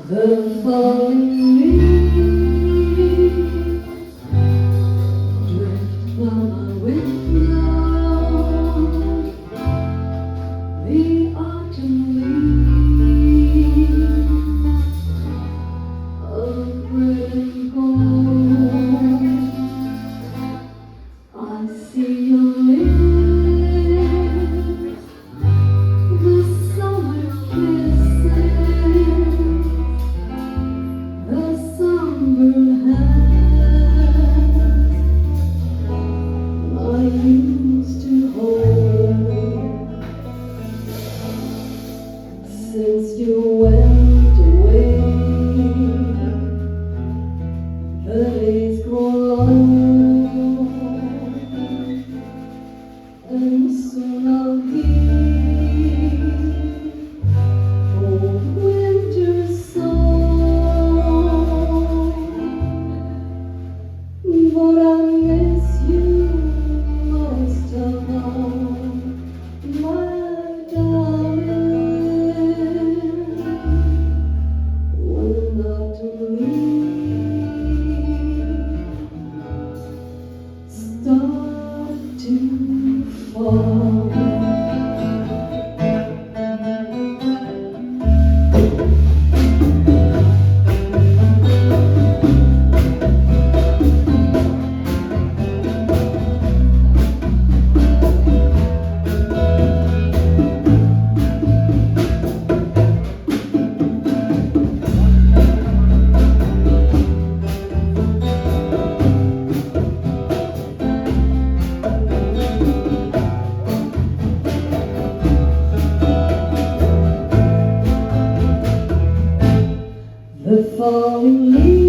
The falling leaves drift by my window. The autumn leaves of red and gold. I see your lips, the summer kisses, the somber hands I used to hold. Since you went away, the days grow long, and soon I'll hear old winter's song. But I miss you most of all, my darling. When the autumn leaves start to fall. The falling leaves